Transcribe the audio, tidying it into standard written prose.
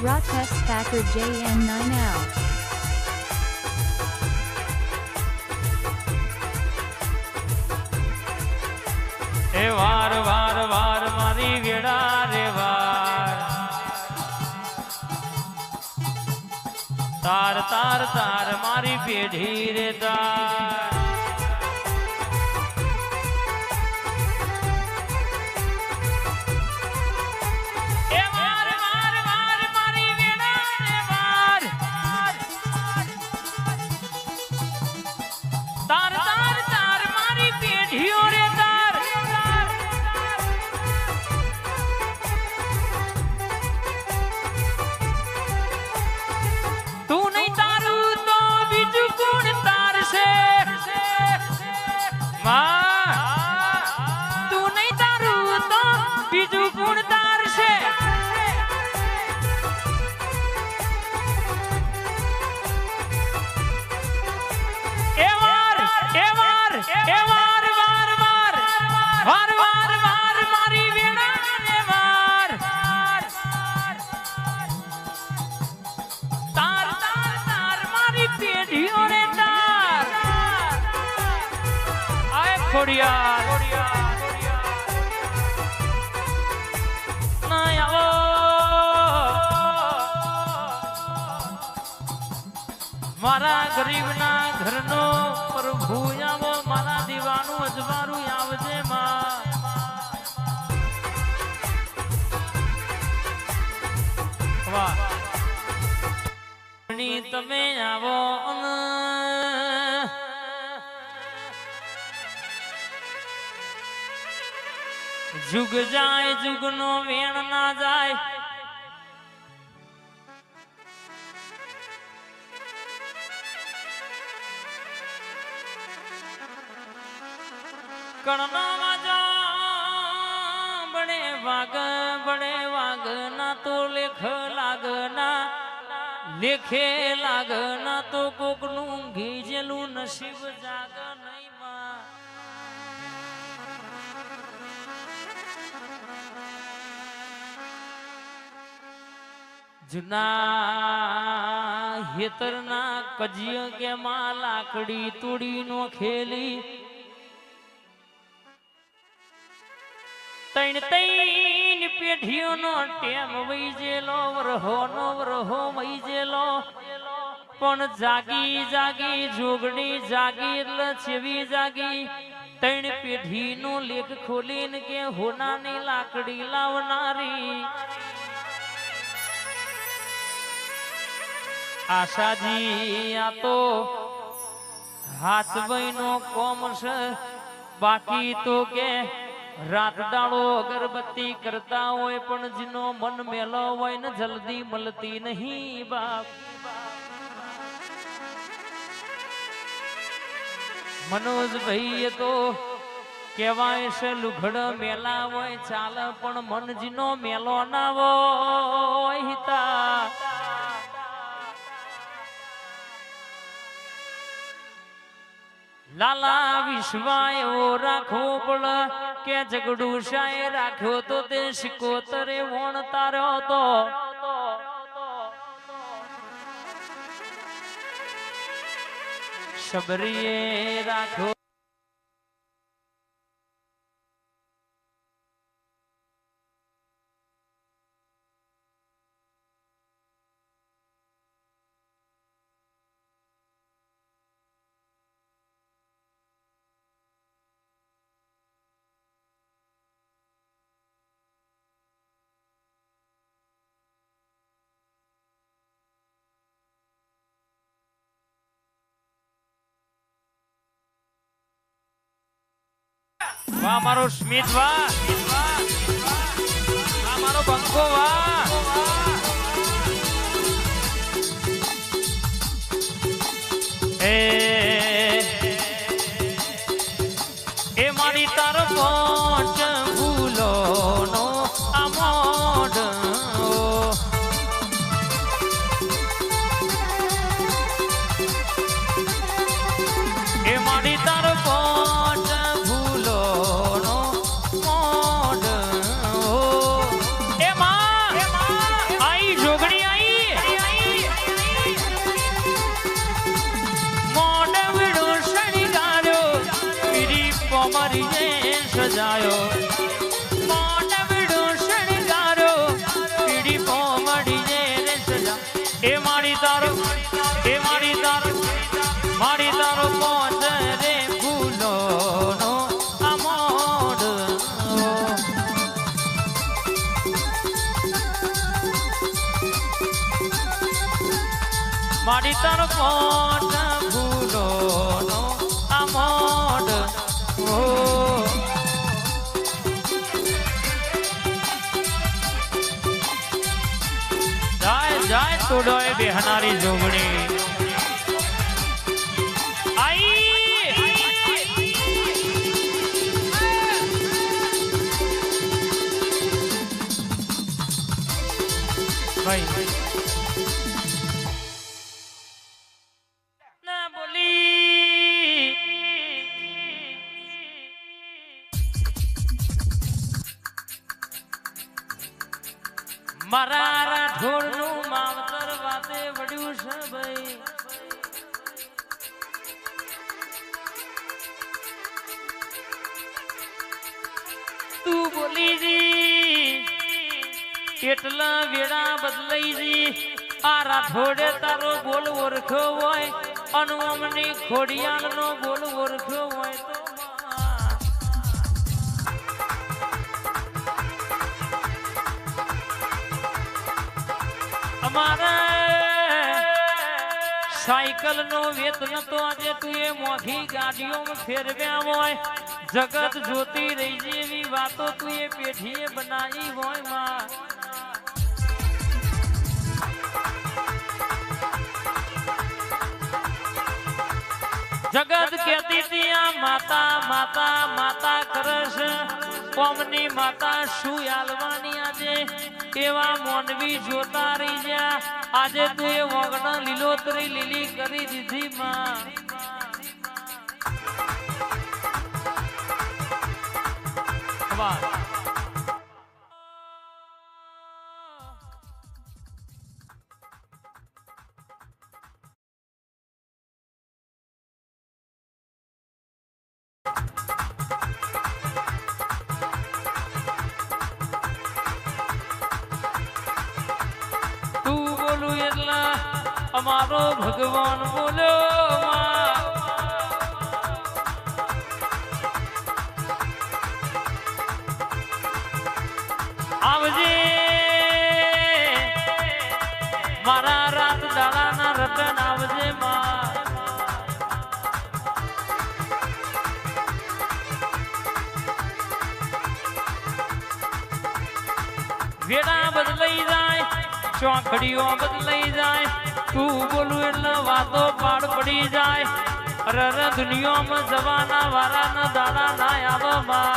Rakesh Thakur JN9 out. એ વાર વાર વાર મારી વેડા રે વાર તાર તાર તાર મારી પેઢી રે તાર મારા ગરીબ ના ઘરનો પ્રભુ આવો મારા દીવાનું અજવારું આવજે માં વાહ તમે આવો જુગ જાય જુગ નો વેણ ના જાય કણનો બડે વાગ ના તો લેખ લાગના લેખે લાગના તો કોકનું ઘીજેલું નસીબ જાગ નહીં માં જુના હેતરના કજિય કે માં લાકડી તોડી નો ખેલી તૈણ પેઢીઓનો ટેમ વૈજેલો વરહો વૈજેલો પણ જાગી જાગી જોગણી જાગી એટલે છેવી જાગી તૈણ પેઢીનો લેખ ખોલીને કે હોનાની લાકડી લાવનારી આશાજી આ તો હાથભાઈનો કોમ છે બાકી તો કે રાત દાડો અગરબત્તી કરતા હોય પણ જીનો મન મેલો હોય ને જલ્દી મળતી નહીં બાપ મનોજભાઈ તો કહેવાય છે લુઘડ મેલા હોય ચાલ પણ મન જીનો મેલો ના હોય હિતા લાલા વિશ્વાયો રાખવો પડે કે જગડું શાય રાખ્યો તો તે શિકોતરે વણ તાર્યો તો શબરીએ રાખ્યો વાહ મારો સ્મિત વાહ મારો બંકો વાહ એ મારી તાર પહોંચ ભૂલો નો આમોડ એ મારી તાર પહોંચ માડી તાર કોટ ફૂલો નો આ મોઢ ઓ જાય જાય તોડોય બેહનારી જોગણી ભાઈ ના બોલી મારા રાઠોડનું માવતર વાતે વડ્યું છે ભાઈ તું બોલી જી એટલા વેળા બદલાઈ જી આ રાઠોડે તારો બોલ ઓળખ્યો હોય અનુમની ખોડિયાલ નો બોલ ઓળખ્યો હોય તો અમારે સાયકલ નો વેતન તો આજે તું એ મોઘી ગાડીઓમાં ફેરવ્યા હોય જગત જોતી રહી જેવી વાતો તું એ પેઢીએ બનાવી હોય માં જગત કહેતી હતી આ માતા માતા માતા કરશ કોમની માતા શું આલવાની આજે એવા મોનવી જોતા રહી જા આજે તું એ વગણ લીલોતરી લીલી કરી દીધી માં વાહ તું બોલું એટલા અમારો ભગવાન બોલ્યો આવજે મારા રાત દાડાના રતન આવજે માં વેડા બદલાઈ જાય ચોકડીઓ બદલાઈ જાય તું બોલું એટલે વાતો પાડ પડી જાય અરે દુનિયામાં જવાના વારાના દાડા ના આવે માં